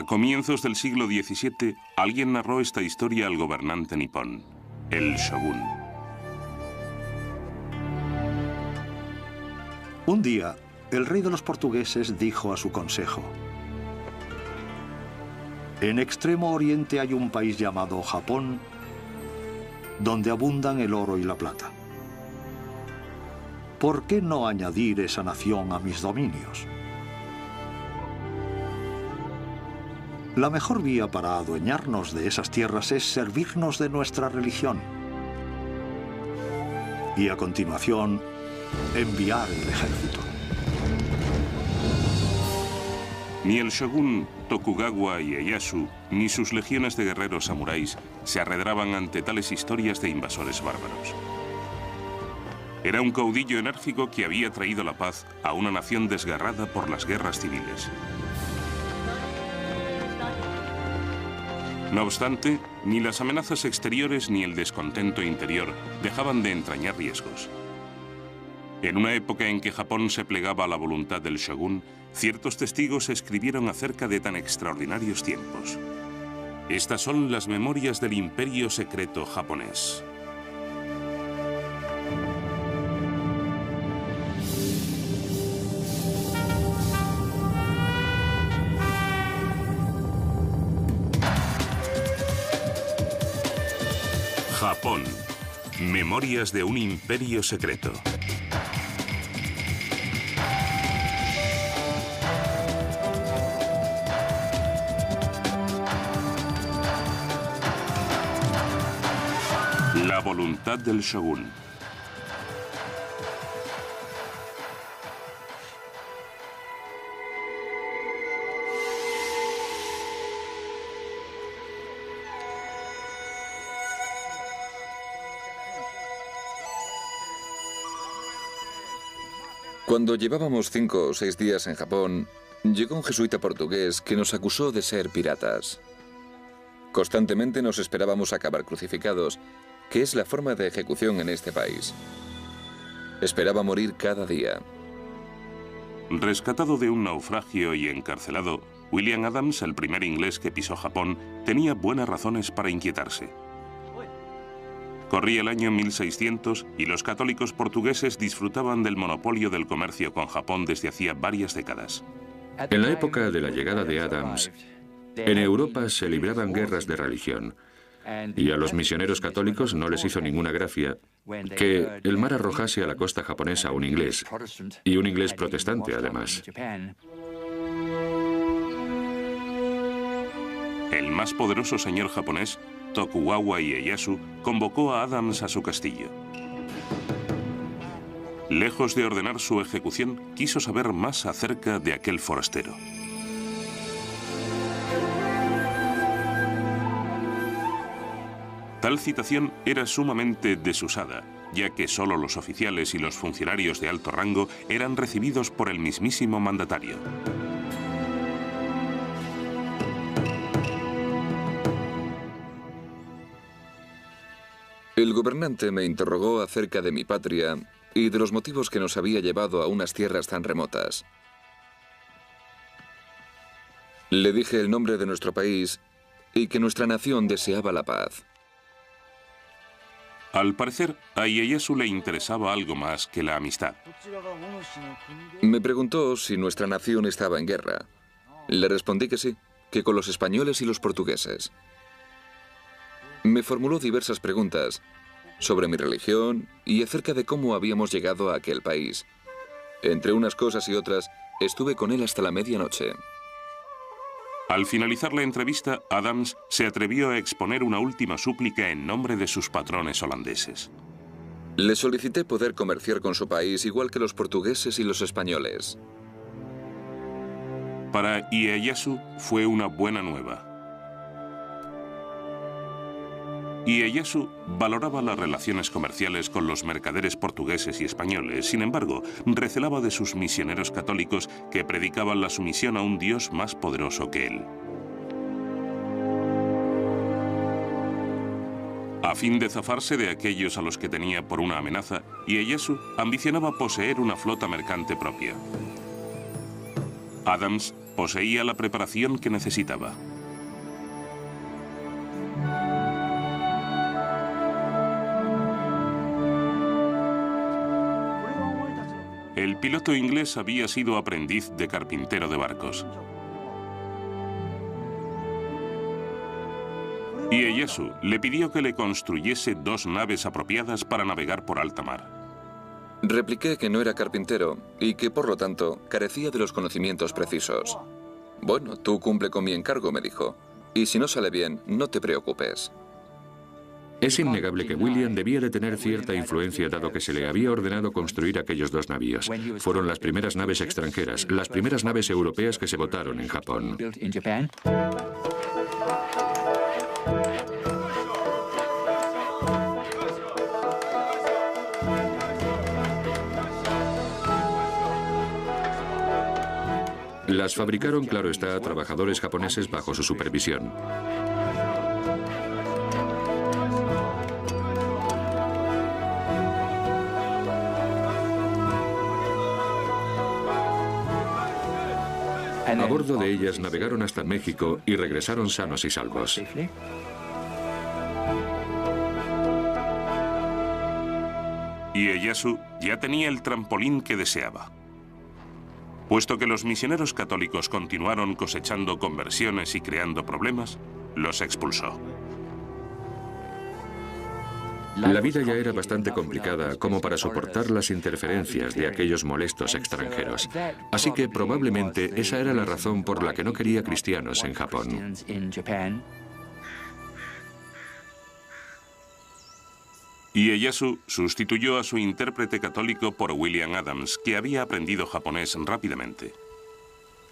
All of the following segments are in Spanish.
A comienzos del siglo XVII, alguien narró esta historia al gobernante nipón, el shogun. Un día, el rey de los portugueses dijo a su consejo: en Extremo Oriente hay un país llamado Japón, donde abundan el oro y la plata. ¿Por qué no añadir esa nación a mis dominios? La mejor vía para adueñarnos de esas tierras es servirnos de nuestra religión. Y a continuación, enviar el ejército. Ni el shogun Tokugawa Ieyasu ni sus legiones de guerreros samuráis se arredraban ante tales historias de invasores bárbaros. Era un caudillo enérgico que había traído la paz a una nación desgarrada por las guerras civiles. No obstante, ni las amenazas exteriores ni el descontento interior dejaban de entrañar riesgos. En una época en que Japón se plegaba a la voluntad del shogun, ciertos testigos escribieron acerca de tan extraordinarios tiempos. Estas son las memorias del imperio secreto japonés. Japón. Memorias de un imperio secreto. La voluntad del shogun. Cuando llevábamos 5 o 6 días en Japón, llegó un jesuita portugués que nos acusó de ser piratas. Constantemente nos esperábamos acabar crucificados, que es la forma de ejecución en este país. Esperaba morir cada día. Rescatado de un naufragio y encarcelado, William Adams, el primer inglés que pisó Japón, tenía buenas razones para inquietarse. Corría el año 1600 y los católicos portugueses disfrutaban del monopolio del comercio con Japón desde hacía varias décadas. En la época de la llegada de Adams, en Europa se libraban guerras de religión y a los misioneros católicos no les hizo ninguna gracia que el mar arrojase a la costa japonesa a un inglés, y un inglés protestante además. El más poderoso señor japonés, Tokugawa Ieyasu, convocó a Adams a su castillo. Lejos de ordenar su ejecución, quiso saber más acerca de aquel forastero. Tal citación era sumamente desusada, ya que solo los oficiales y los funcionarios de alto rango eran recibidos por el mismísimo mandatario. El gobernante me interrogó acerca de mi patria y de los motivos que nos había llevado a unas tierras tan remotas. Le dije el nombre de nuestro país y que nuestra nación deseaba la paz. Al parecer, a Ieyasu le interesaba algo más que la amistad. Me preguntó si nuestra nación estaba en guerra. Le respondí que sí, que con los españoles y los portugueses. Me formuló diversas preguntas sobre mi religión y acerca de cómo habíamos llegado a aquel país. Entre unas cosas y otras, estuve con él hasta la medianoche. Al finalizar la entrevista, Adams se atrevió a exponer una última súplica en nombre de sus patrones holandeses. Le solicité poder comerciar con su país igual que los portugueses y los españoles. Para Ieyasu fue una buena nueva. Ieyasu valoraba las relaciones comerciales con los mercaderes portugueses y españoles. Sin embargo, recelaba de sus misioneros católicos que predicaban la sumisión a un Dios más poderoso que él. A fin de zafarse de aquellos a los que tenía por una amenaza, Ieyasu ambicionaba poseer una flota mercante propia. Adams poseía la preparación que necesitaba. El piloto inglés había sido aprendiz de carpintero de barcos. Ieyasu le pidió que le construyese 2 naves apropiadas para navegar por alta mar. Repliqué que no era carpintero y que, por lo tanto, carecía de los conocimientos precisos. Bueno, tú cumple con mi encargo, me dijo. Y si no sale bien, no te preocupes. Es innegable que William debía de tener cierta influencia dado que se le había ordenado construir aquellos 2 navíos. Fueron las primeras naves extranjeras, las primeras naves europeas que se botaron en Japón. Las fabricaron, claro está, trabajadores japoneses bajo su supervisión. A bordo de ellas navegaron hasta México y regresaron sanos y salvos. Ieyasu ya tenía el trampolín que deseaba. Puesto que los misioneros católicos continuaron cosechando conversiones y creando problemas, los expulsó. La vida ya era bastante complicada como para soportar las interferencias de aquellos molestos extranjeros. Así que probablemente esa era la razón por la que no quería cristianos en Japón. Ieyasu sustituyó a su intérprete católico por William Adams, que había aprendido japonés rápidamente.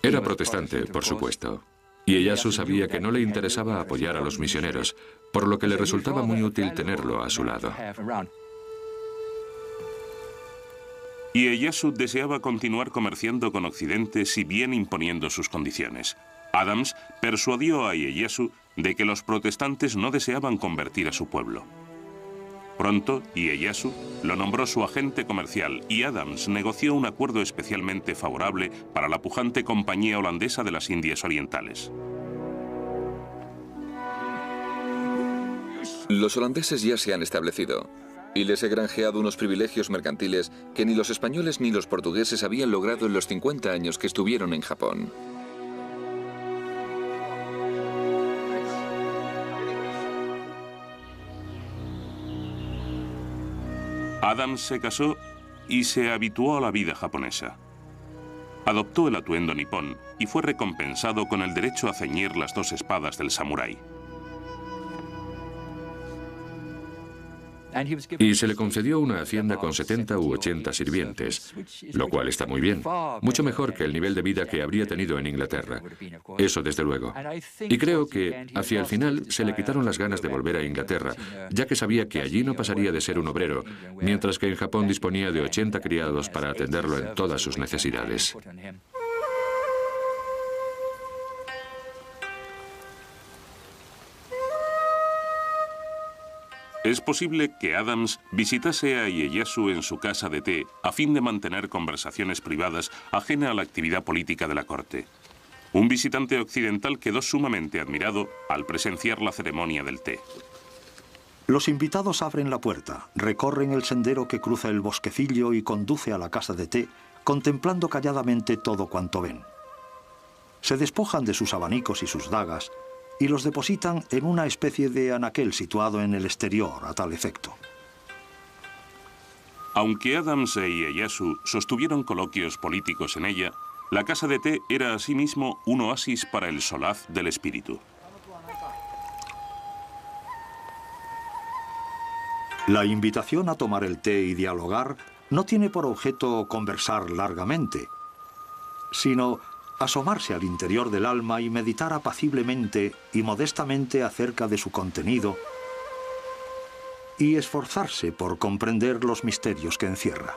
Era protestante, por supuesto. Ieyasu sabía que no le interesaba apoyar a los misioneros, por lo que le resultaba muy útil tenerlo a su lado. Ieyasu deseaba continuar comerciando con Occidente, si bien imponiendo sus condiciones. Adams persuadió a Ieyasu de que los protestantes no deseaban convertir a su pueblo. Pronto, Ieyasu lo nombró su agente comercial y Adams negoció un acuerdo especialmente favorable para la pujante Compañía Holandesa de las Indias Orientales. Los holandeses ya se han establecido y les he granjeado unos privilegios mercantiles que ni los españoles ni los portugueses habían logrado en los 50 años que estuvieron en Japón. Adams se casó y se habituó a la vida japonesa. Adoptó el atuendo nipón y fue recompensado con el derecho a ceñir las 2 espadas del samurái. Y se le concedió una hacienda con 70 u 80 sirvientes, lo cual está muy bien, mucho mejor que el nivel de vida que habría tenido en Inglaterra. Eso desde luego. Y creo que hacia el final se le quitaron las ganas de volver a Inglaterra, ya que sabía que allí no pasaría de ser un obrero, mientras que en Japón disponía de 80 criados para atenderlo en todas sus necesidades. Es posible que Adams visitase a Ieyasu en su casa de té a fin de mantener conversaciones privadas ajena a la actividad política de la corte. Un visitante occidental quedó sumamente admirado al presenciar la ceremonia del té. Los invitados abren la puerta, recorren el sendero que cruza el bosquecillo y conduce a la casa de té, contemplando calladamente todo cuanto ven. Se despojan de sus abanicos y sus dagas y los depositan en una especie de anaquel situado en el exterior a tal efecto. Aunque Adams e Ieyasu sostuvieron coloquios políticos en ella, la casa de té era asimismo un oasis para el solaz del espíritu. La invitación a tomar el té y dialogar no tiene por objeto conversar largamente, sino asomarse al interior del alma y meditar apaciblemente y modestamente acerca de su contenido y esforzarse por comprender los misterios que encierra.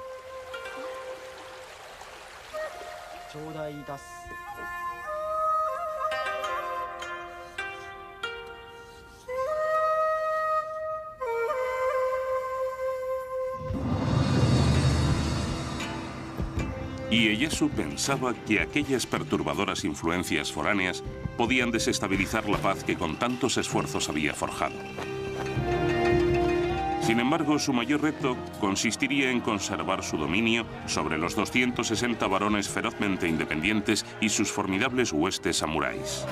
Ieyasu pensaba que aquellas perturbadoras influencias foráneas podían desestabilizar la paz que con tantos esfuerzos había forjado. Sin embargo, su mayor reto consistiría en conservar su dominio sobre los 260 varones ferozmente independientes y sus formidables huestes samuráis.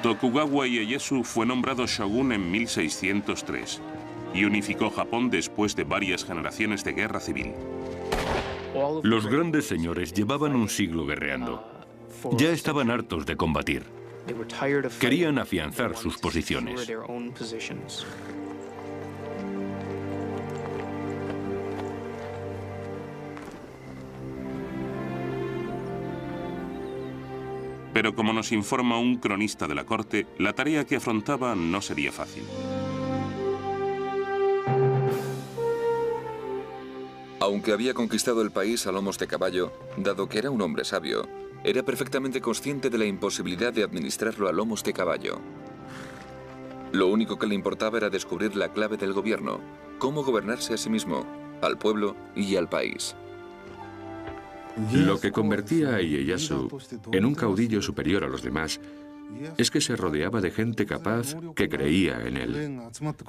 Tokugawa Ieyasu fue nombrado shogun en 1603 y unificó Japón después de varias generaciones de guerra civil. Los grandes señores llevaban un siglo guerreando. Ya estaban hartos de combatir. Querían afianzar sus posiciones. Pero como nos informa un cronista de la corte, la tarea que afrontaba no sería fácil. Aunque había conquistado el país a lomos de caballo, dado que era un hombre sabio, era perfectamente consciente de la imposibilidad de administrarlo a lomos de caballo. Lo único que le importaba era descubrir la clave del gobierno, cómo gobernarse a sí mismo, al pueblo y al país. Lo que convertía a Ieyasu en un caudillo superior a los demás es que se rodeaba de gente capaz que creía en él.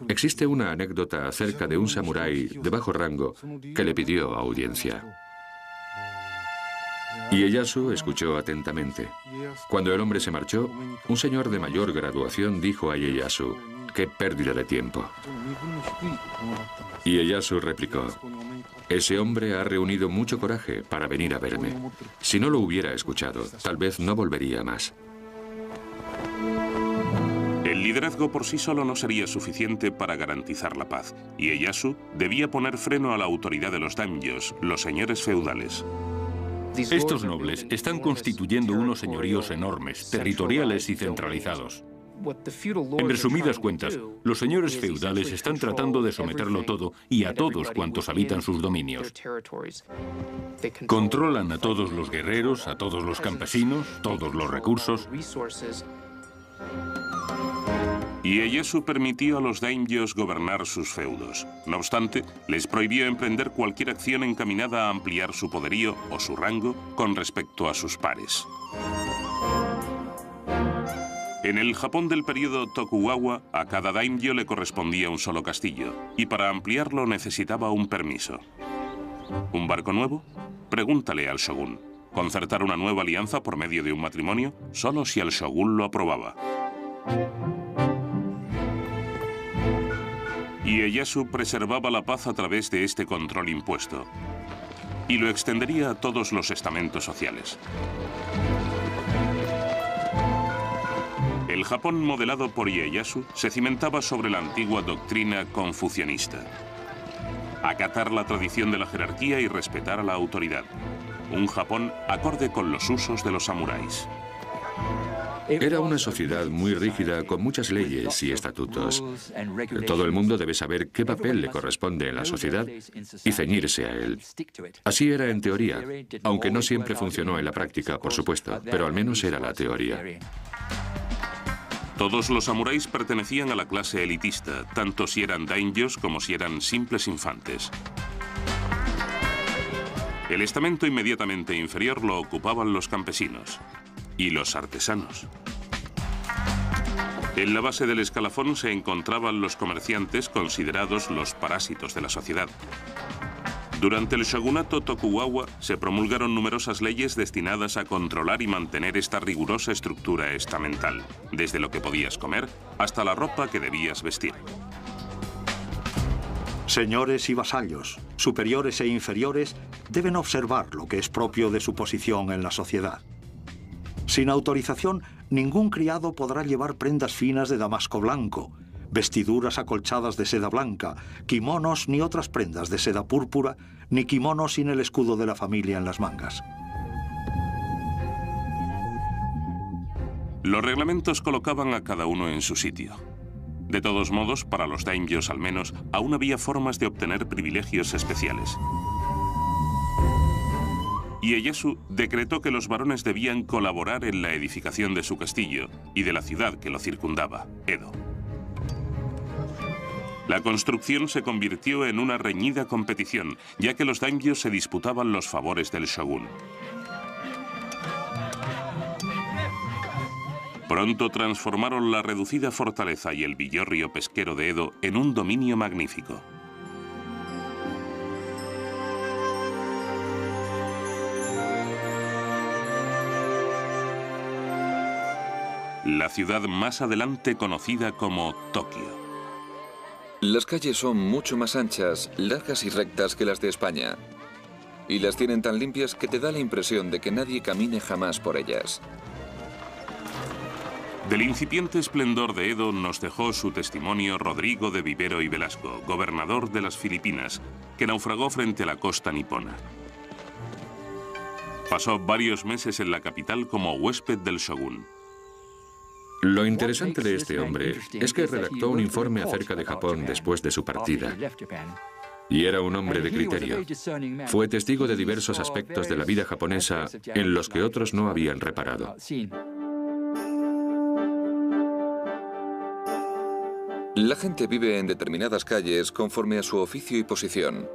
Existe una anécdota acerca de un samurái de bajo rango que le pidió audiencia. Ieyasu escuchó atentamente. Cuando el hombre se marchó, un señor de mayor graduación dijo a Ieyasu: «¡Qué pérdida de tiempo!». Ieyasu replicó: «Ese hombre ha reunido mucho coraje para venir a verme. Si no lo hubiera escuchado, tal vez no volvería más». El liderazgo por sí solo no sería suficiente para garantizar la paz, y Ieyasu debía poner freno a la autoridad de los daimyos, los señores feudales. Estos nobles están constituyendo unos señoríos enormes, territoriales y centralizados. En resumidas cuentas, los señores feudales están tratando de someterlo todo y a todos cuantos habitan sus dominios. Controlan a todos los guerreros, a todos los campesinos, todos los recursos. Ieyasu permitió a los daimyos gobernar sus feudos. No obstante, les prohibió emprender cualquier acción encaminada a ampliar su poderío o su rango con respecto a sus pares. En el Japón del período Tokugawa, a cada daimyo le correspondía un solo castillo, y para ampliarlo necesitaba un permiso. ¿Un barco nuevo? Pregúntale al shogun. ¿Concertar una nueva alianza por medio de un matrimonio? Solo si el shogun lo aprobaba. Ieyasu preservaba la paz a través de este control impuesto, y lo extendería a todos los estamentos sociales. El Japón modelado por Ieyasu se cimentaba sobre la antigua doctrina confucianista. Acatar la tradición de la jerarquía y respetar a la autoridad. Un Japón acorde con los usos de los samuráis. Era una sociedad muy rígida con muchas leyes y estatutos. Todo el mundo debe saber qué papel le corresponde en la sociedad y ceñirse a él. Así era en teoría, aunque no siempre funcionó en la práctica, por supuesto, pero al menos era la teoría. Todos los samuráis pertenecían a la clase elitista, tanto si eran daimyos como si eran simples infantes. El estamento inmediatamente inferior lo ocupaban los campesinos y los artesanos. En la base del escalafón se encontraban los comerciantes, considerados los parásitos de la sociedad. Durante el shogunato Tokugawa se promulgaron numerosas leyes destinadas a controlar y mantener esta rigurosa estructura estamental, desde lo que podías comer hasta la ropa que debías vestir. Señores y vasallos, superiores e inferiores, deben observar lo que es propio de su posición en la sociedad. Sin autorización, ningún criado podrá llevar prendas finas de damasco blanco, vestiduras acolchadas de seda blanca, kimonos ni otras prendas de seda púrpura, ni kimonos sin el escudo de la familia en las mangas. Los reglamentos colocaban a cada uno en su sitio. De todos modos, para los daimyos al menos, aún había formas de obtener privilegios especiales. Ieyasu decretó que los varones debían colaborar en la edificación de su castillo y de la ciudad que lo circundaba, Edo. La construcción se convirtió en una reñida competición, ya que los daimyos se disputaban los favores del shogun. Pronto transformaron la reducida fortaleza y el villorrio pesquero de Edo en un dominio magnífico. La ciudad más adelante conocida como Tokio. Las calles son mucho más anchas, largas y rectas que las de España. Y las tienen tan limpias que te da la impresión de que nadie camine jamás por ellas. Del incipiente esplendor de Edo nos dejó su testimonio Rodrigo de Vivero y Velasco, gobernador de las Filipinas, que naufragó frente a la costa nipona. Pasó varios meses en la capital como huésped del shogun. Lo interesante de este hombre es que redactó un informe acerca de Japón después de su partida. Y era un hombre de criterio. Fue testigo de diversos aspectos de la vida japonesa en los que otros no habían reparado. La gente vive en determinadas calles conforme a su oficio y posición.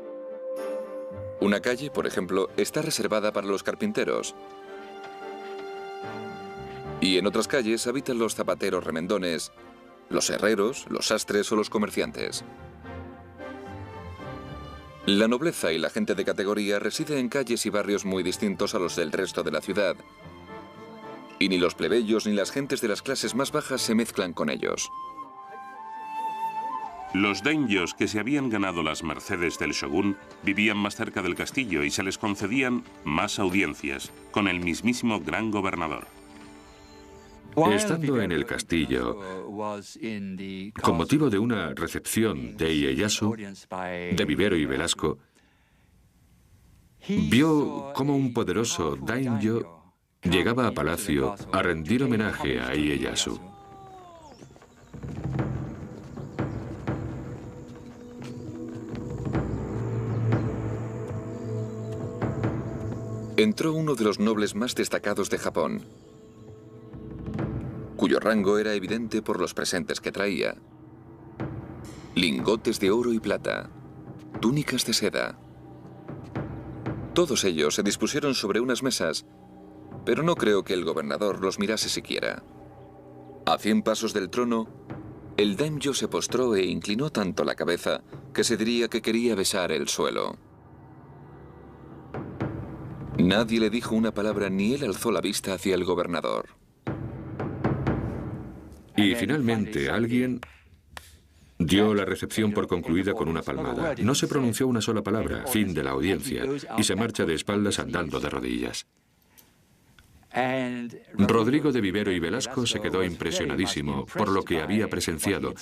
Una calle, por ejemplo, está reservada para los carpinteros. Y en otras calles habitan los zapateros remendones, los herreros, los sastres o los comerciantes. La nobleza y la gente de categoría reside en calles y barrios muy distintos a los del resto de la ciudad. Y ni los plebeyos ni las gentes de las clases más bajas se mezclan con ellos. Los daimyos que se habían ganado las mercedes del shogun vivían más cerca del castillo y se les concedían más audiencias con el mismísimo gran gobernador. Estando en el castillo, con motivo de una recepción de Ieyasu, de Vivero y Velasco, vio cómo un poderoso daimyo llegaba a palacio a rendir homenaje a Ieyasu. Entró uno de los nobles más destacados de Japón, cuyo rango era evidente por los presentes que traía. Lingotes de oro y plata, túnicas de seda. Todos ellos se dispusieron sobre unas mesas, pero no creo que el gobernador los mirase siquiera. A 100 pasos del trono, el daimyo se postró e inclinó tanto la cabeza que se diría que quería besar el suelo. Nadie le dijo una palabra ni él alzó la vista hacia el gobernador. Y finalmente alguien dio la recepción por concluida con una palmada. No se pronunció una sola palabra, fin de la audiencia, y se marcha de espaldas andando de rodillas. Rodrigo de Vivero y Velasco se quedó impresionadísimo por lo que había presenciado,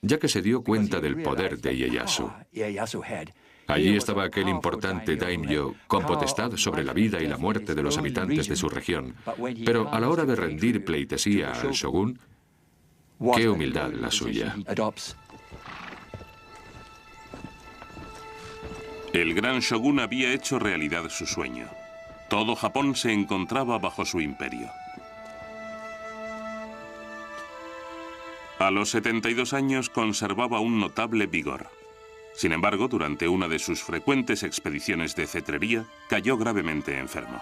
ya que se dio cuenta del poder de Ieyasu. Allí estaba aquel importante daimyo con potestad sobre la vida y la muerte de los habitantes de su región, pero a la hora de rendir pleitesía al shogun, qué humildad la suya. El gran shogun había hecho realidad su sueño. Todo Japón se encontraba bajo su imperio. A los 72 años conservaba un notable vigor. Sin embargo, durante una de sus frecuentes expediciones de cetrería, cayó gravemente enfermo.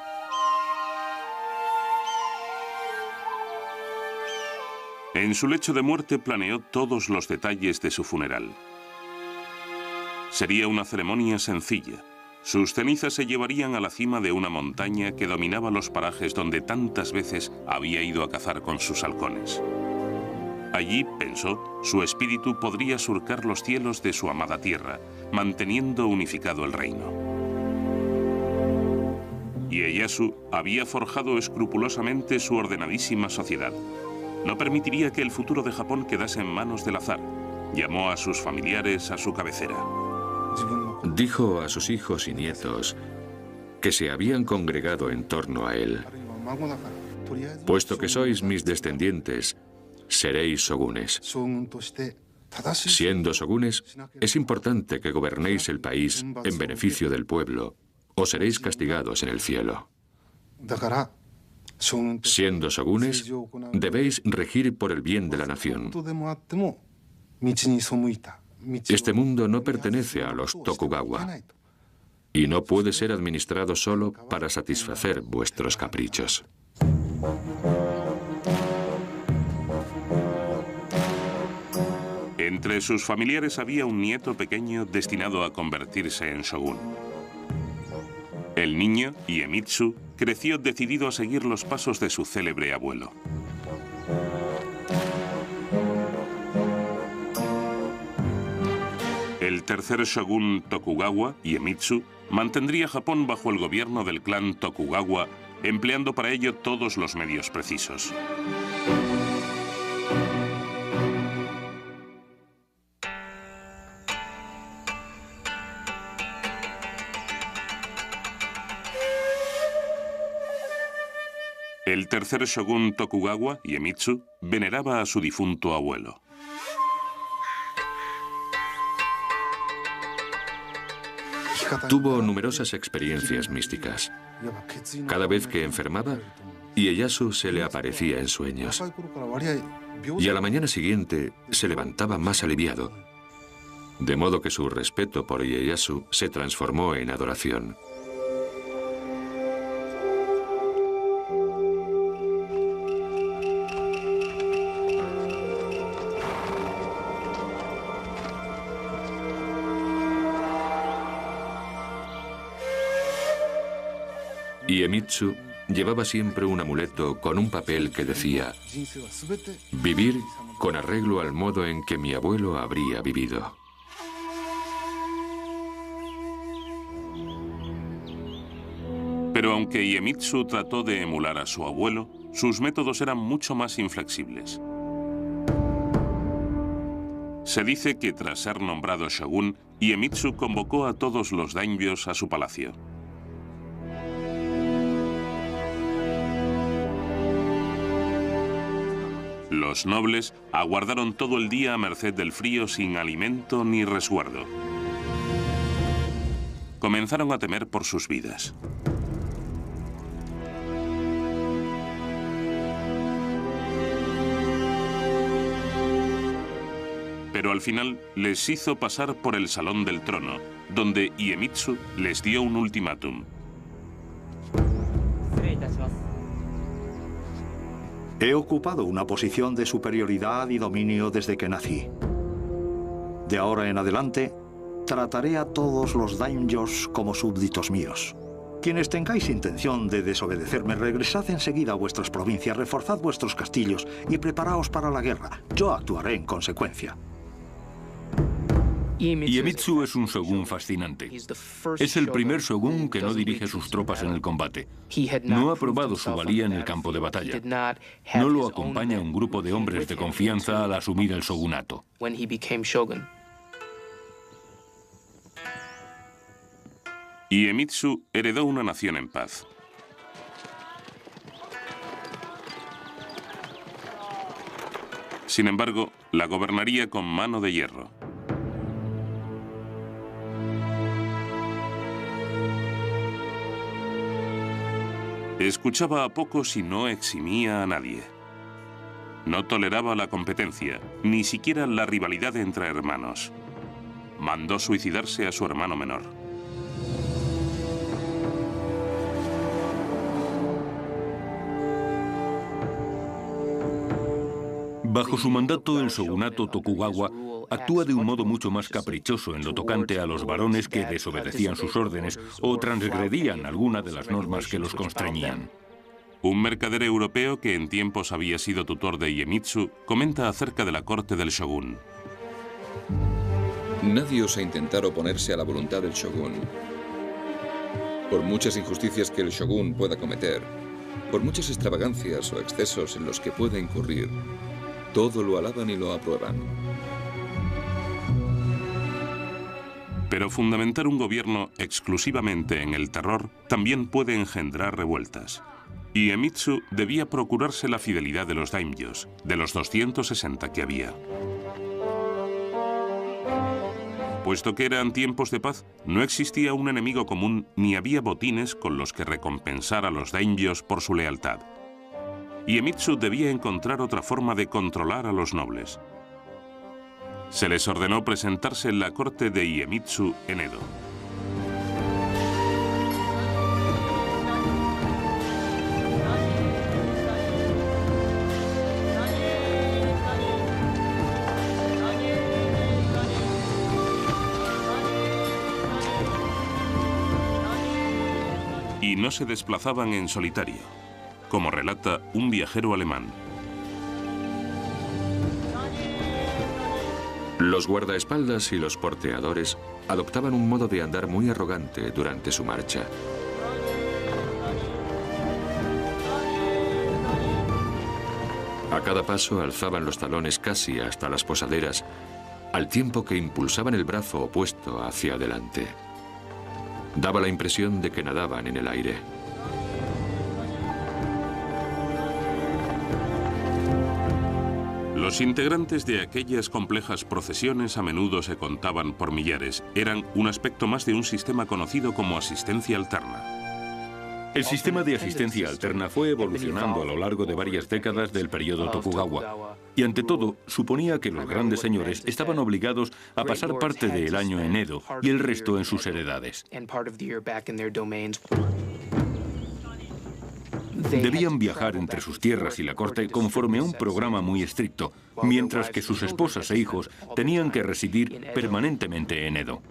En su lecho de muerte planeó todos los detalles de su funeral. Sería una ceremonia sencilla. Sus cenizas se llevarían a la cima de una montaña que dominaba los parajes donde tantas veces había ido a cazar con sus halcones. Allí, pensó, su espíritu podría surcar los cielos de su amada tierra, manteniendo unificado el reino. Ieyasu había forjado escrupulosamente su ordenadísima sociedad. No permitiría que el futuro de Japón quedase en manos del azar. Llamó a sus familiares a su cabecera. Dijo a sus hijos y nietos que se habían congregado en torno a él. Puesto que sois mis descendientes, seréis shogunes. Siendo shogunes, es importante que gobernéis el país en beneficio del pueblo, o seréis castigados en el cielo. Siendo shogunes, debéis regir por el bien de la nación. Este mundo no pertenece a los Tokugawa y no puede ser administrado solo para satisfacer vuestros caprichos. Entre sus familiares había un nieto pequeño destinado a convertirse en shogun. El niño, Iemitsu, creció decidido a seguir los pasos de su célebre abuelo. El tercer shogun Tokugawa, Iemitsu, mantendría Japón bajo el gobierno del clan Tokugawa, empleando para ello todos los medios precisos. El tercer shogun Tokugawa, Iemitsu, veneraba a su difunto abuelo. Tuvo numerosas experiencias místicas. Cada vez que enfermaba, Ieyasu se le aparecía en sueños. Y a la mañana siguiente se levantaba más aliviado, de modo que su respeto por Ieyasu se transformó en adoración. Iemitsu llevaba siempre un amuleto con un papel que decía: vivir con arreglo al modo en que mi abuelo habría vivido. Pero aunque Iemitsu trató de emular a su abuelo, sus métodos eran mucho más inflexibles. Se dice que tras ser nombrado shogun, Iemitsu convocó a todos los daimyos a su palacio. Los nobles aguardaron todo el día a merced del frío sin alimento ni resguardo. Comenzaron a temer por sus vidas. Pero al final les hizo pasar por el salón del trono, donde Iemitsu les dio un ultimátum. He ocupado una posición de superioridad y dominio desde que nací. De ahora en adelante, trataré a todos los daimyos como súbditos míos. Quienes tengáis intención de desobedecerme, regresad enseguida a vuestras provincias, reforzad vuestros castillos y preparaos para la guerra. Yo actuaré en consecuencia. Iemitsu es un shogun fascinante. Es el primer shogun que no dirige sus tropas en el combate. No ha probado su valía en el campo de batalla. No lo acompaña un grupo de hombres de confianza al asumir el shogunato. Iemitsu heredó una nación en paz. Sin embargo, la gobernaría con mano de hierro. Escuchaba a pocos y no eximía a nadie. No toleraba la competencia, ni siquiera la rivalidad entre hermanos. Mandó suicidarse a su hermano menor. Bajo su mandato, el shogunato Tokugawa actúa de un modo mucho más caprichoso en lo tocante a los varones que desobedecían sus órdenes o transgredían alguna de las normas que los constreñían. Un mercader europeo que en tiempos había sido tutor de Iemitsu comenta acerca de la corte del shogun. Nadie osa intentar oponerse a la voluntad del shogun. Por muchas injusticias que el shogun pueda cometer, por muchas extravagancias o excesos en los que pueda incurrir, todo lo alaban y lo aprueban. Pero fundamentar un gobierno exclusivamente en el terror también puede engendrar revueltas. Iemitsu debía procurarse la fidelidad de los daimyos, de los 260 que había. Puesto que eran tiempos de paz, no existía un enemigo común ni había botines con los que recompensar a los daimyos por su lealtad. Iemitsu debía encontrar otra forma de controlar a los nobles. Se les ordenó presentarse en la corte de Iemitsu en Edo. Y no se desplazaban en solitario, como relata un viajero alemán. Los guardaespaldas y los porteadores adoptaban un modo de andar muy arrogante durante su marcha. A cada paso alzaban los talones casi hasta las posaderas, al tiempo que impulsaban el brazo opuesto hacia adelante. Daba la impresión de que nadaban en el aire. Los integrantes de aquellas complejas procesiones a menudo se contaban por millares. Eran un aspecto más de un sistema conocido como asistencia alterna. El sistema de asistencia alterna fue evolucionando a lo largo de varias décadas del periodo Tokugawa. Y ante todo, suponía que los grandes señores estaban obligados a pasar parte del año en Edo y el resto en sus heredades. Debían viajar entre sus tierras y la corte conforme a un programa muy estricto, mientras que sus esposas e hijos tenían que residir permanentemente en Edo.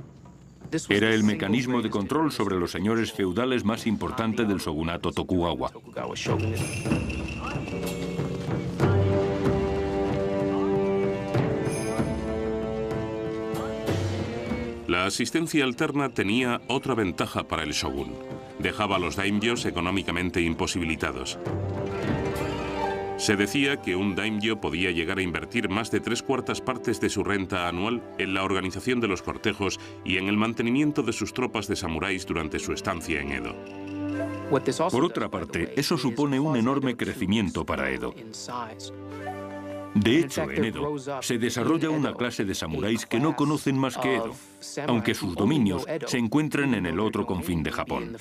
Era el mecanismo de control sobre los señores feudales más importante del shogunato Tokugawa. La asistencia alterna tenía otra ventaja para el shogun. Dejaba a los daimyos económicamente imposibilitados. Se decía que un daimyo podía llegar a invertir más de 3/4 partes de su renta anual en la organización de los cortejos y en el mantenimiento de sus tropas de samuráis durante su estancia en Edo. Por otra parte, eso supone un enorme crecimiento para Edo. De hecho, en Edo se desarrolla una clase de samuráis que no conocen más que Edo, aunque sus dominios se encuentran en el otro confín de Japón.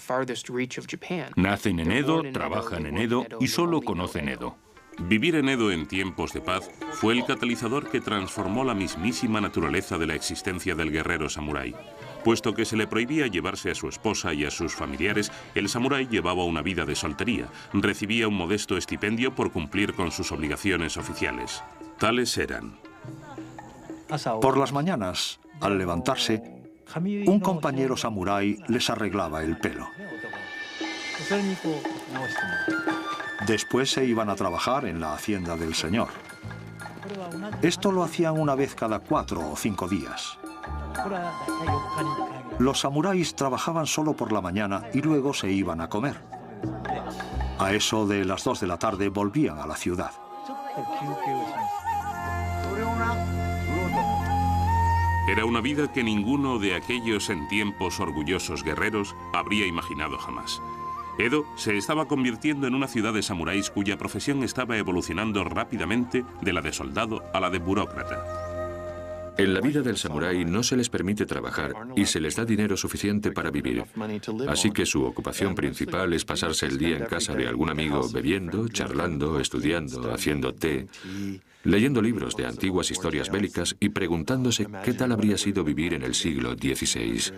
Nacen en Edo, trabajan en Edo y solo conocen Edo. Vivir en Edo en tiempos de paz fue el catalizador que transformó la mismísima naturaleza de la existencia del guerrero samurái. Puesto que se le prohibía llevarse a su esposa y a sus familiares, el samurái llevaba una vida de soltería, recibía un modesto estipendio por cumplir con sus obligaciones oficiales. Tales eran: Por las mañanas, al levantarse, un compañero samurái les arreglaba el pelo. Después se iban a trabajar en la hacienda del señor. Esto lo hacían una vez cada 4 o 5 días. Los samuráis trabajaban solo por la mañana y luego se iban a comer. A eso de las 2 de la tarde volvían a la ciudad. Era una vida que ninguno de aquellos en tiempos orgullosos guerreros habría imaginado jamás. Edo se estaba convirtiendo en una ciudad de samuráis cuya profesión estaba evolucionando rápidamente de la de soldado a la de burócrata. En la vida del samurái no se les permite trabajar y se les da dinero suficiente para vivir. Así que su ocupación principal es pasarse el día en casa de algún amigo bebiendo, charlando, estudiando, haciendo té, leyendo libros de antiguas historias bélicas y preguntándose qué tal habría sido vivir en el siglo XVI.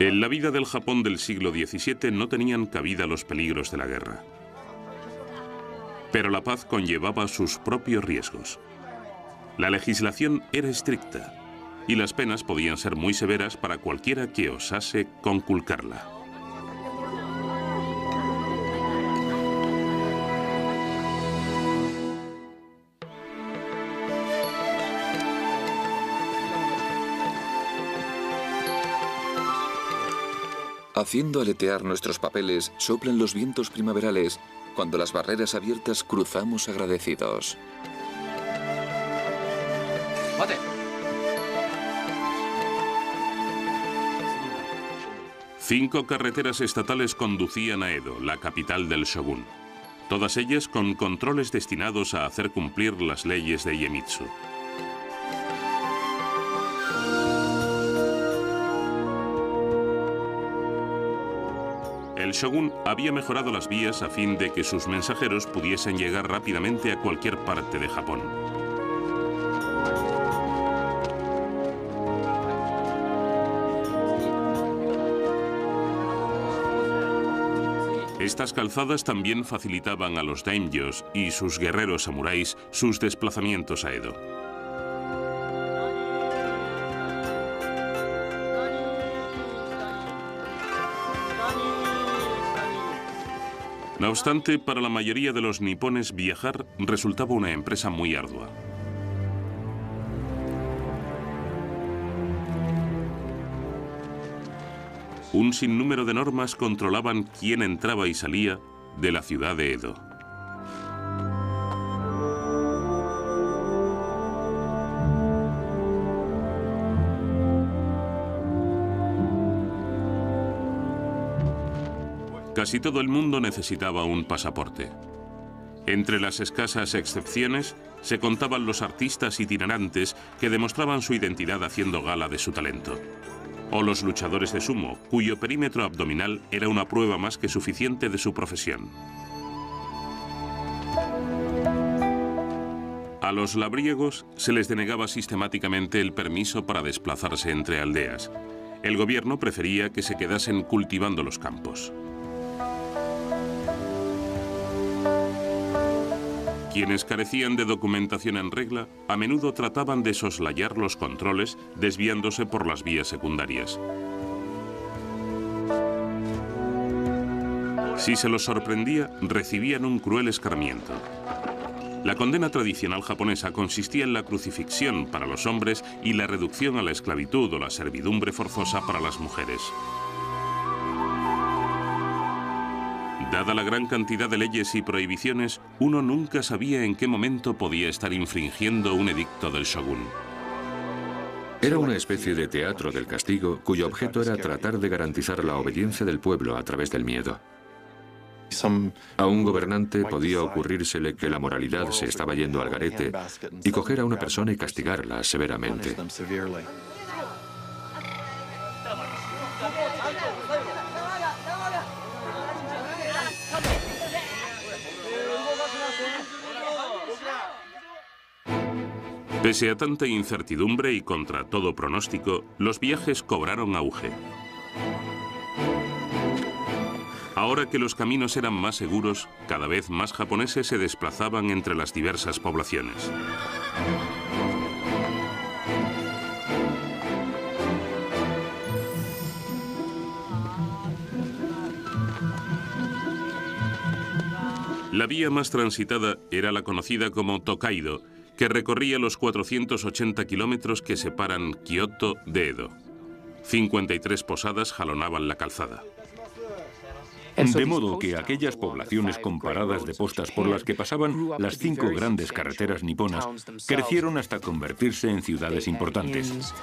En la vida del Japón del siglo XVII no tenían cabida los peligros de la guerra. Pero la paz conllevaba sus propios riesgos. La legislación era estricta y las penas podían ser muy severas para cualquiera que osase conculcarla. Haciendo aletear nuestros papeles, soplan los vientos primaverales. Cuando las barreras abiertas cruzamos agradecidos. Cinco carreteras estatales conducían a Edo, la capital del shogun. todas ellas con controles destinados a hacer cumplir las leyes de Iemitsu. El shogun había mejorado las vías a fin de que sus mensajeros pudiesen llegar rápidamente a cualquier parte de Japón. Estas calzadas también facilitaban a los daimyos y sus guerreros samuráis sus desplazamientos a Edo. No obstante, para la mayoría de los nipones viajar resultaba una empresa muy ardua. Un sinnúmero de normas controlaban quién entraba y salía de la ciudad de Edo. Casi todo el mundo necesitaba un pasaporte. Entre las escasas excepciones se contaban los artistas itinerantes que demostraban su identidad haciendo gala de su talento. O los luchadores de sumo, cuyo perímetro abdominal era una prueba más que suficiente de su profesión. A los labriegos se les denegaba sistemáticamente el permiso para desplazarse entre aldeas. El gobierno prefería que se quedasen cultivando los campos. Quienes carecían de documentación en regla, a menudo trataban de soslayar los controles, desviándose por las vías secundarias. Si se los sorprendía, recibían un cruel escarmiento. La condena tradicional japonesa consistía en la crucifixión para los hombres y la reducción a la esclavitud o la servidumbre forzosa para las mujeres. Dada la gran cantidad de leyes y prohibiciones, uno nunca sabía en qué momento podía estar infringiendo un edicto del shogun. Era una especie de teatro del castigo cuyo objeto era tratar de garantizar la obediencia del pueblo a través del miedo. A un gobernante podía ocurrírsele que la moralidad se estaba yendo al garete y coger a una persona y castigarla severamente. Pese a tanta incertidumbre y contra todo pronóstico, los viajes cobraron auge. Ahora que los caminos eran más seguros, cada vez más japoneses se desplazaban entre las diversas poblaciones. La vía más transitada era la conocida como Tokaido, que recorría los 480 kilómetros que separan Kioto de Edo. 53 posadas jalonaban la calzada. De modo que aquellas poblaciones comparadas de postas por las que pasaban las 5 grandes carreteras niponas crecieron hasta convertirse en ciudades importantes.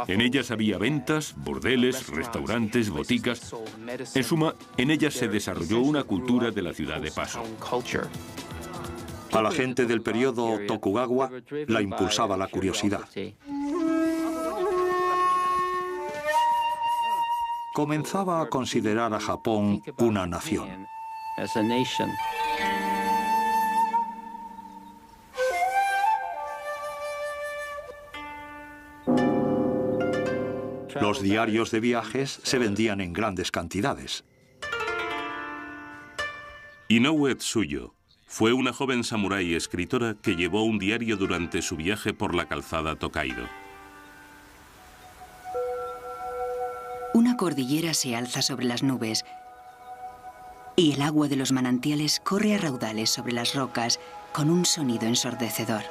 En ellas había ventas, burdeles, restaurantes, boticas. En suma, en ellas se desarrolló una cultura de la ciudad de paso. A la gente del periodo Tokugawa la impulsaba la curiosidad. Comenzaba a considerar a Japón una nación. Los diarios de viajes se vendían en grandes cantidades. Inoue Tsuyo fue una joven samurái escritora que llevó un diario durante su viaje por la calzada Tokaido. Una cordillera se alza sobre las nubes y el agua de los manantiales corre a raudales sobre las rocas con un sonido ensordecedor.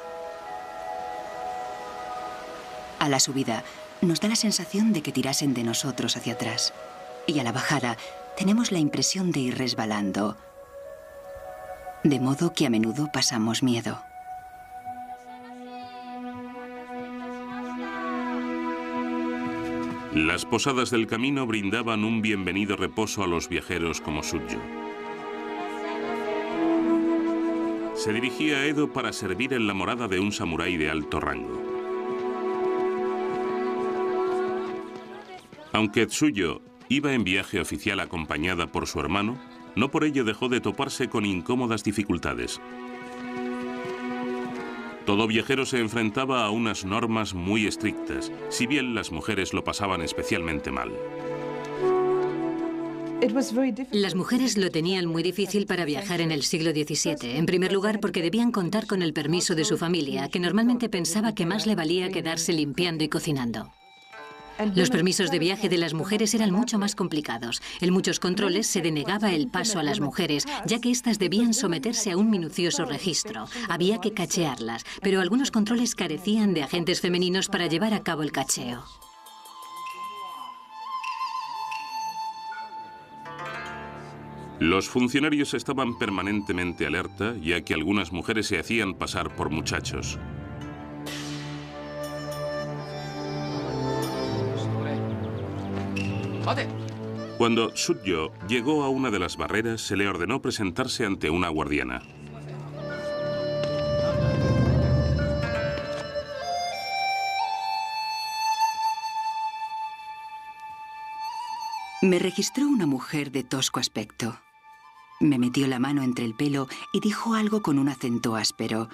A la subida nos da la sensación de que tirasen de nosotros hacia atrás y a la bajada tenemos la impresión de ir resbalando, de modo que a menudo pasamos miedo. Las posadas del camino brindaban un bienvenido reposo a los viajeros como Suyo. se dirigía a Edo para servir en la morada de un samurái de alto rango. Aunque Tsuyo iba en viaje oficial acompañada por su hermano, no por ello dejó de toparse con incómodas dificultades. Todo viajero se enfrentaba a unas normas muy estrictas, si bien las mujeres lo pasaban especialmente mal. Las mujeres lo tenían muy difícil para viajar en el siglo XVII. En primer lugar, porque debían contar con el permiso de su familia, que normalmente pensaba que más le valía quedarse limpiando y cocinando. Los permisos de viaje de las mujeres eran mucho más complicados. En muchos controles se denegaba el paso a las mujeres, ya que éstas debían someterse a un minucioso registro. Había que cachearlas, pero algunos controles carecían de agentes femeninos para llevar a cabo el cacheo. Los funcionarios estaban permanentemente alerta, ya que algunas mujeres se hacían pasar por muchachos. Cuando Tsuyo llegó a una de las barreras, se le ordenó presentarse ante una guardiana. Me registró una mujer de tosco aspecto. Me metió la mano entre el pelo y dijo algo con un acento áspero.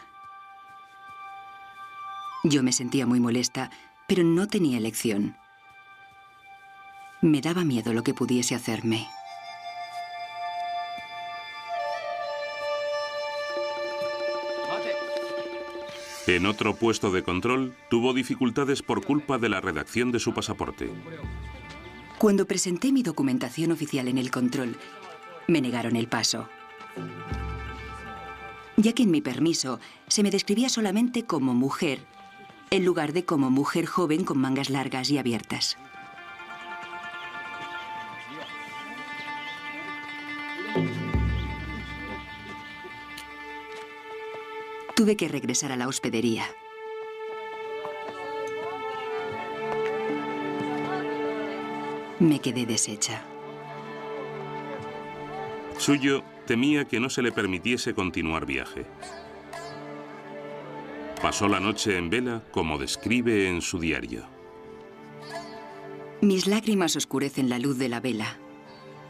Yo me sentía muy molesta, pero no tenía elección. Me daba miedo lo que pudiese hacerme. En otro puesto de control, tuvo dificultades por culpa de la redacción de su pasaporte. Cuando presenté mi documentación oficial en el control, me negaron el paso, ya que en mi permiso se me describía solamente como mujer, en lugar de como mujer joven con mangas largas y abiertas. Tuve que regresar a la hospedería. Me quedé deshecha. Tsuyo temía que no se le permitiese continuar viaje. Pasó la noche en vela, como describe en su diario. Mis lágrimas oscurecen la luz de la vela.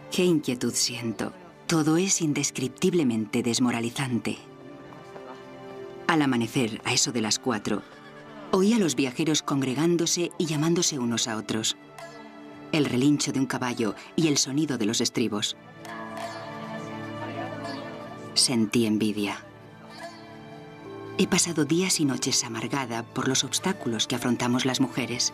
Qué inquietud siento. Todo es indescriptiblemente desmoralizante. Al amanecer, a eso de las 4, oí a los viajeros congregándose y llamándose unos a otros. El relincho de un caballo y el sonido de los estribos. Sentí envidia. He pasado días y noches amargada por los obstáculos que afrontamos las mujeres.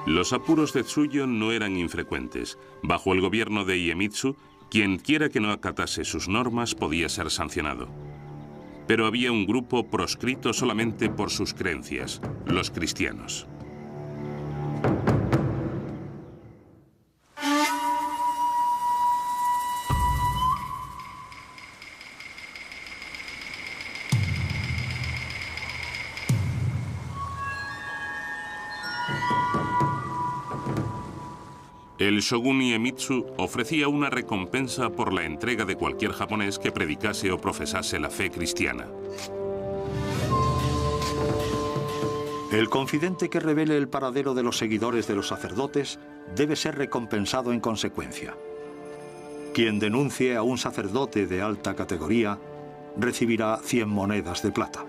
Los apuros de Tsuyo no eran infrecuentes. Bajo el gobierno de Iemitsu, quien quiera que no acatase sus normas podía ser sancionado. Pero había un grupo proscrito solamente por sus creencias, los cristianos. El shogun Iemitsu ofrecía una recompensa por la entrega de cualquier japonés que predicase o profesase la fe cristiana. El confidente que revele el paradero de los seguidores de los sacerdotes debe ser recompensado en consecuencia. Quien denuncie a un sacerdote de alta categoría recibirá 100 monedas de plata.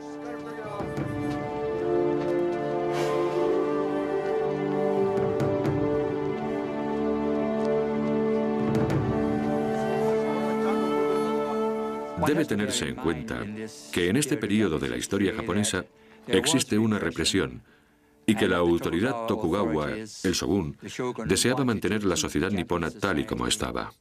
Debe tenerse en cuenta que en este periodo de la historia japonesa existe una represión y que la autoridad Tokugawa, el shogun, deseaba mantener la sociedad nipona tal y como estaba.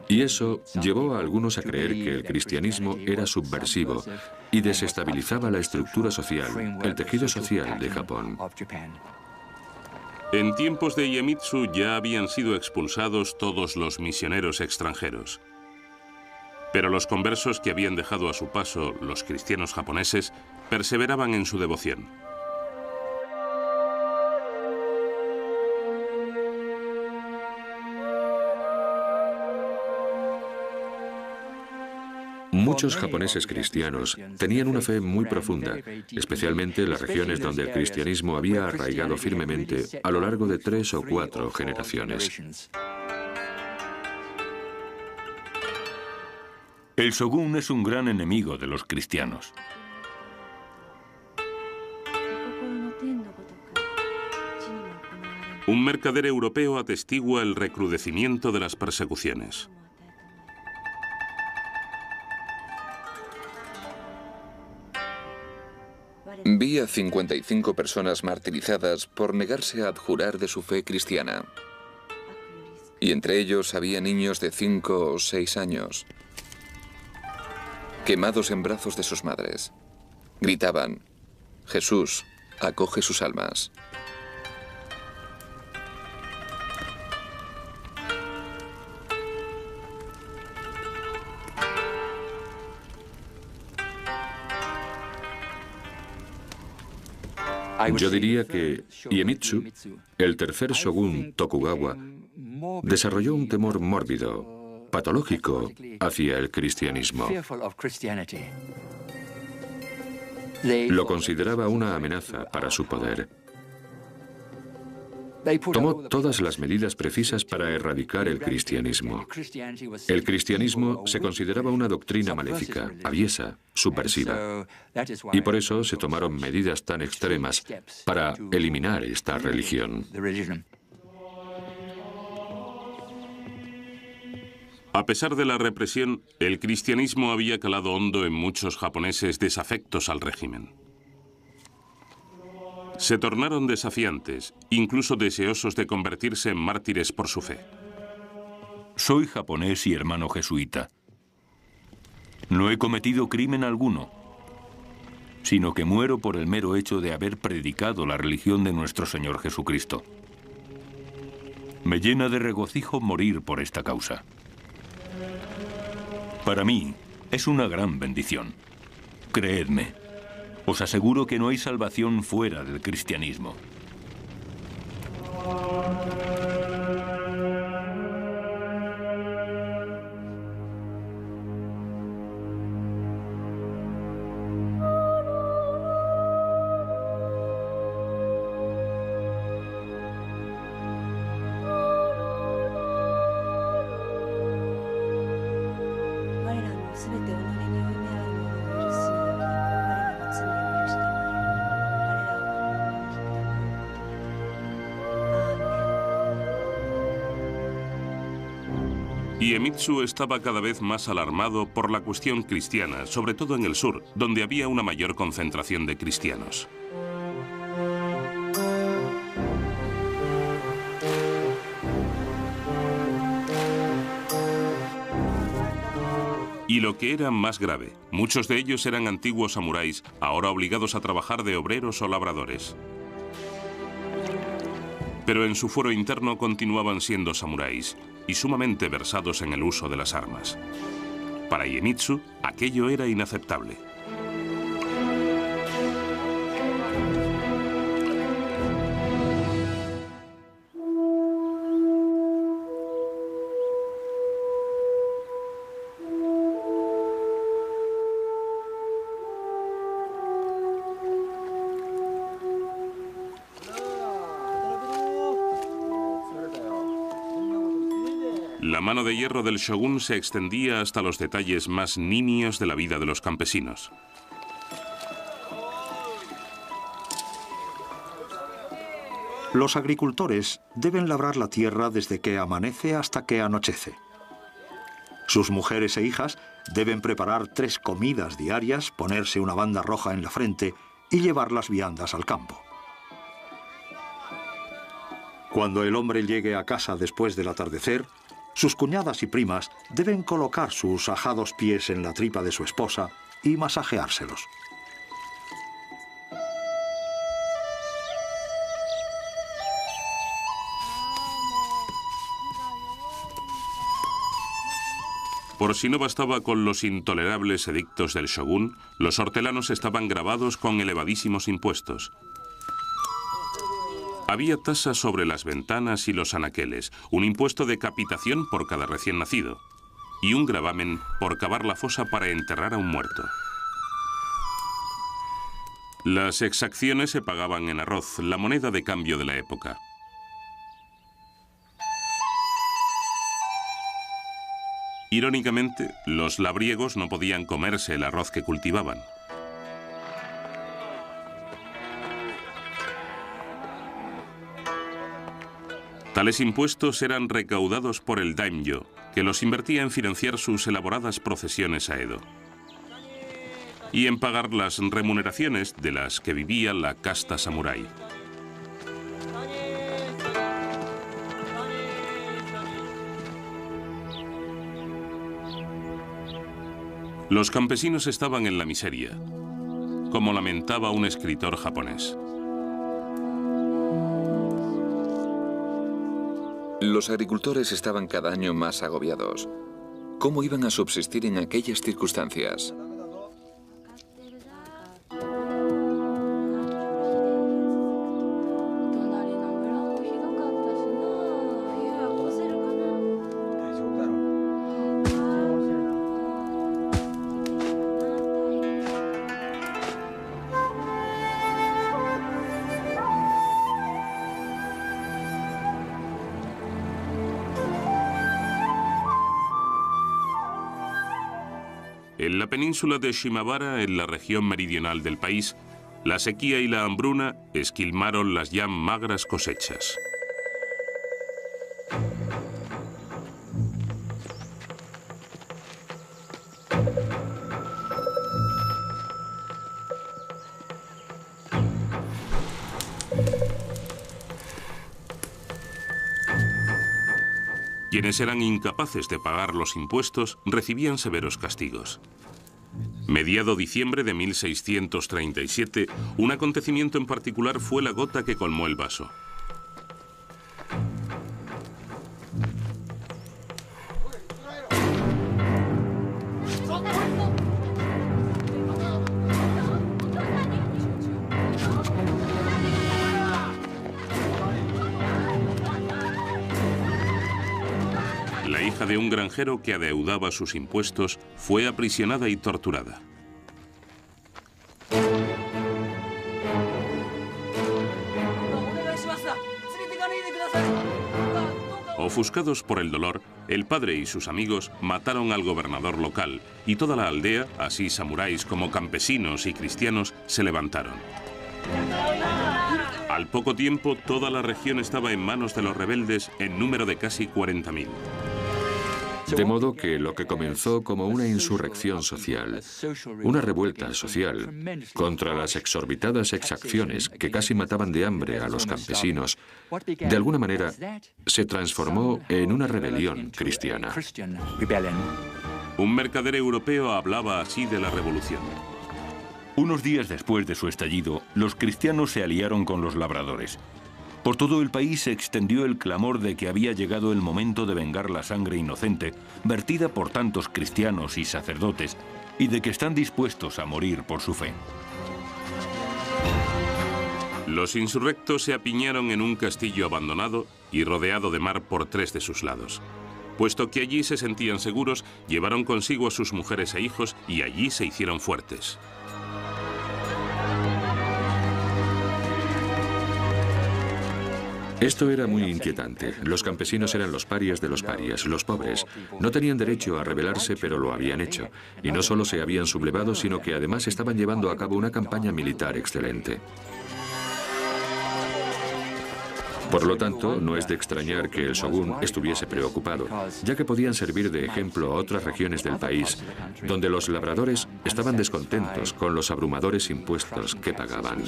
Y eso llevó a algunos a creer que el cristianismo era subversivo y desestabilizaba la estructura social, el tejido social de Japón. En tiempos de Iemitsu ya habían sido expulsados todos los misioneros extranjeros. Pero los conversos que habían dejado a su paso los cristianos japoneses perseveraban en su devoción. Muchos japoneses cristianos tenían una fe muy profunda, especialmente en las regiones donde el cristianismo había arraigado firmemente a lo largo de 3 o 4 generaciones. El shogun es un gran enemigo de los cristianos. Un mercader europeo atestigua el recrudecimiento de las persecuciones. Vi a 55 personas martirizadas por negarse a adjurar de su fe cristiana. Y entre ellos había niños de 5 o 6 años, quemados en brazos de sus madres. Gritaban: Jesús, acoge sus almas. Yo diría que Iemitsu, el tercer shogun Tokugawa, desarrolló un temor mórbido, patológico, hacia el cristianismo. Lo consideraba una amenaza para su poder. Tomó todas las medidas precisas para erradicar el cristianismo. El cristianismo se consideraba una doctrina maléfica, aviesa, subversiva. Y por eso se tomaron medidas tan extremas para eliminar esta religión. A pesar de la represión, el cristianismo había calado hondo en muchos japoneses desafectos al régimen. Se tornaron desafiantes, incluso deseosos de convertirse en mártires por su fe. Soy japonés y hermano jesuita. No he cometido crimen alguno, sino que muero por el mero hecho de haber predicado la religión de nuestro Señor Jesucristo. Me llena de regocijo morir por esta causa. Para mí es una gran bendición. Creedme. Os aseguro que no hay salvación fuera del cristianismo. Iemitsu estaba cada vez más alarmado por la cuestión cristiana, sobre todo en el sur, donde había una mayor concentración de cristianos. Y lo que era más grave, muchos de ellos eran antiguos samuráis, ahora obligados a trabajar de obreros o labradores. Pero en su fuero interno continuaban siendo samuráis y sumamente versados en el uso de las armas. Para Iemitsu, aquello era inaceptable. La mano de hierro del shogun se extendía hasta los detalles más nimios de la vida de los campesinos. Los agricultores deben labrar la tierra desde que amanece hasta que anochece. Sus mujeres e hijas deben preparar 3 comidas diarias, ponerse una banda roja en la frente y llevar las viandas al campo. Cuando el hombre llegue a casa después del atardecer, sus cuñadas y primas deben colocar sus ajados pies en la tripa de su esposa y masajeárselos. Por si no bastaba con los intolerables edictos del shogún, los hortelanos estaban gravados con elevadísimos impuestos. Había tasas sobre las ventanas y los anaqueles, un impuesto de capitación por cada recién nacido y un gravamen por cavar la fosa para enterrar a un muerto. Las exacciones se pagaban en arroz, la moneda de cambio de la época. Irónicamente, los labriegos no podían comerse el arroz que cultivaban. Tales impuestos eran recaudados por el daimyo, que los invertía en financiar sus elaboradas procesiones a Edo y en pagar las remuneraciones de las que vivía la casta samurái. Los campesinos estaban en la miseria, como lamentaba un escritor japonés. Los agricultores estaban cada año más agobiados. ¿Cómo iban a subsistir en aquellas circunstancias? En la península de Shimabara, en la región meridional del país, la sequía y la hambruna esquilmaron las ya magras cosechas. Quienes eran incapaces de pagar los impuestos recibían severos castigos. Mediado diciembre de 1637, un acontecimiento en particular fue la gota que colmó el vaso. La hija de un granjero que adeudaba sus impuestos fue aprisionada y torturada. Ofuscados por el dolor, el padre y sus amigos mataron al gobernador local y toda la aldea, así samuráis como campesinos y cristianos, se levantaron. Al poco tiempo, toda la región estaba en manos de los rebeldes en número de casi 40.000. De modo que lo que comenzó como una insurrección social, una revuelta social contra las exorbitadas exacciones que casi mataban de hambre a los campesinos, de alguna manera se transformó en una rebelión cristiana. Un mercader europeo hablaba así de la revolución. Unos días después de su estallido, los cristianos se aliaron con los labradores. Por todo el país se extendió el clamor de que había llegado el momento de vengar la sangre inocente vertida por tantos cristianos y sacerdotes y de que están dispuestos a morir por su fe. Los insurrectos se apiñaron en un castillo abandonado y rodeado de mar por 3 de sus lados. Puesto que allí se sentían seguros, llevaron consigo a sus mujeres e hijos y allí se hicieron fuertes. Esto era muy inquietante. Los campesinos eran los parias de los parias, los pobres. No tenían derecho a rebelarse, pero lo habían hecho. Y no solo se habían sublevado, sino que además estaban llevando a cabo una campaña militar excelente. Por lo tanto, no es de extrañar que el shogún estuviese preocupado, ya que podían servir de ejemplo a otras regiones del país, donde los labradores estaban descontentos con los abrumadores impuestos que pagaban.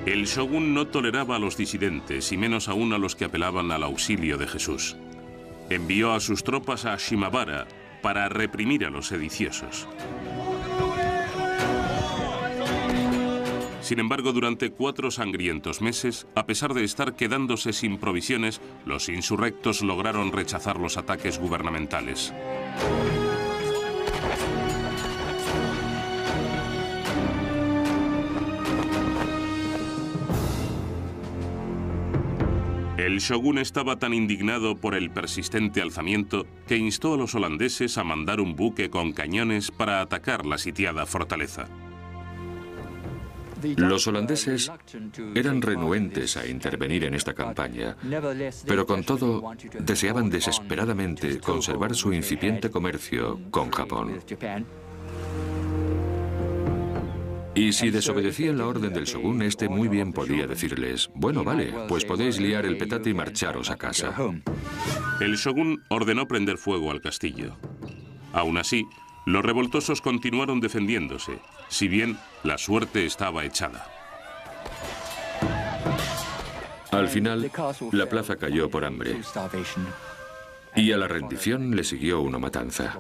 El shogún no toleraba a los disidentes y menos aún a los que apelaban al auxilio de Jesús. Envió a sus tropas a Shimabara para reprimir a los sediciosos. Sin embargo, durante 4 sangrientos meses, a pesar de estar quedándose sin provisiones, los insurrectos lograron rechazar los ataques gubernamentales. El shogún estaba tan indignado por el persistente alzamiento que instó a los holandeses a mandar un buque con cañones para atacar la sitiada fortaleza. Los holandeses eran renuentes a intervenir en esta campaña, pero con todo deseaban desesperadamente conservar su incipiente comercio con Japón. Y si desobedecían la orden del shogún, este muy bien podía decirles: bueno, vale, pues podéis liar el petate y marcharos a casa. El shogún ordenó prender fuego al castillo. Aún así, los revoltosos continuaron defendiéndose, si bien la suerte estaba echada. Al final, la plaza cayó por hambre, y a la rendición le siguió una matanza.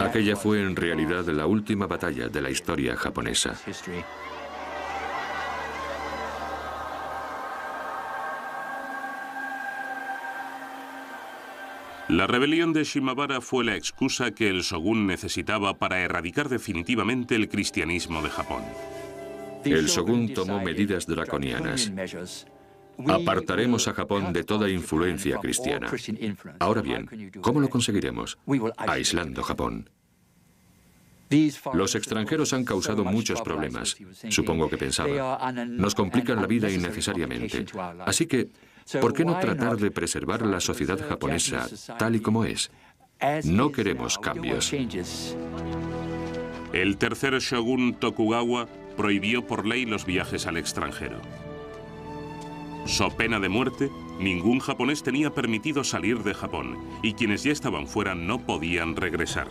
Aquella fue en realidad la última batalla de la historia japonesa. La rebelión de Shimabara fue la excusa que el shogún necesitaba para erradicar definitivamente el cristianismo de Japón. El shogún tomó medidas draconianas. Apartaremos a Japón de toda influencia cristiana. Ahora bien, ¿cómo lo conseguiremos? Aislando Japón. Los extranjeros han causado muchos problemas. Supongo que pensaba: nos complican la vida innecesariamente. Así que, ¿por qué no tratar de preservar la sociedad japonesa tal y como es? No queremos cambios. El tercer shogún Tokugawa prohibió por ley los viajes al extranjero. So pena de muerte, ningún japonés tenía permitido salir de Japón, y quienes ya estaban fuera no podían regresar.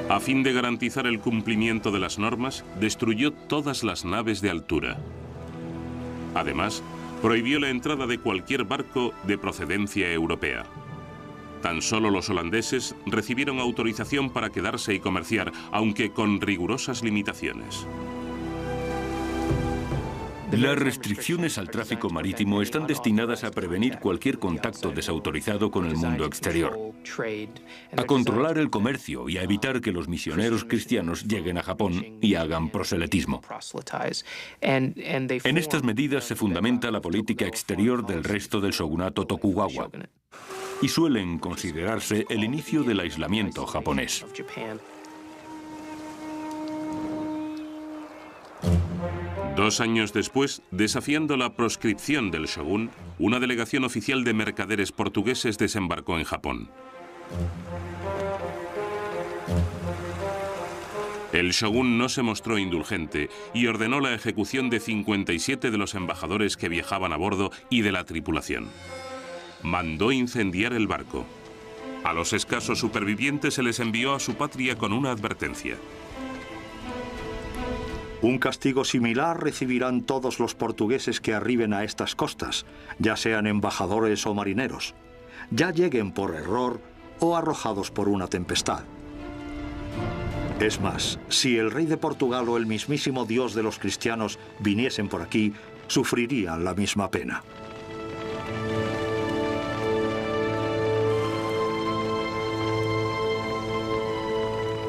A fin de garantizar el cumplimiento de las normas, destruyó todas las naves de altura. Además, prohibió la entrada de cualquier barco de procedencia europea. Tan solo los holandeses recibieron autorización para quedarse y comerciar, aunque con rigurosas limitaciones. Las restricciones al tráfico marítimo están destinadas a prevenir cualquier contacto desautorizado con el mundo exterior, a controlar el comercio y a evitar que los misioneros cristianos lleguen a Japón y hagan proselitismo. En estas medidas se fundamenta la política exterior del resto del shogunato Tokugawa y suelen considerarse el inicio del aislamiento japonés. Dos años después, desafiando la proscripción del shogún, una delegación oficial de mercaderes portugueses desembarcó en Japón. El shogún no se mostró indulgente y ordenó la ejecución de 57 de los embajadores que viajaban a bordo y de la tripulación. Mandó incendiar el barco. A los escasos supervivientes se les envió a su patria con una advertencia. Un castigo similar recibirán todos los portugueses que arriben a estas costas, ya sean embajadores o marineros, ya lleguen por error o arrojados por una tempestad. Es más, si el rey de Portugal o el mismísimo Dios de los cristianos viniesen por aquí, sufrirían la misma pena.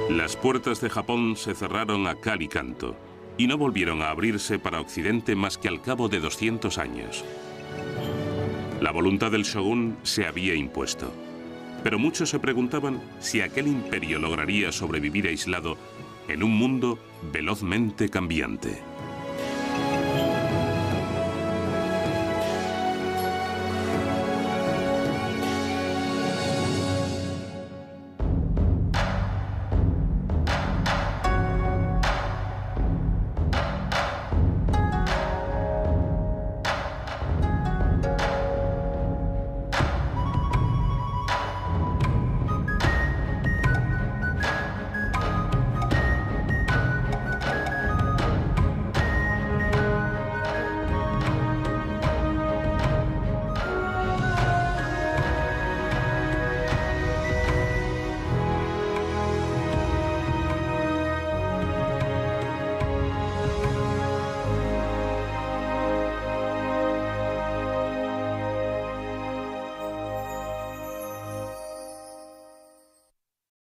Las puertas de Japón se cerraron a cal y canto, y no volvieron a abrirse para Occidente más que al cabo de 200 años. La voluntad del shogún se había impuesto, pero muchos se preguntaban si aquel imperio lograría sobrevivir aislado en un mundo velozmente cambiante.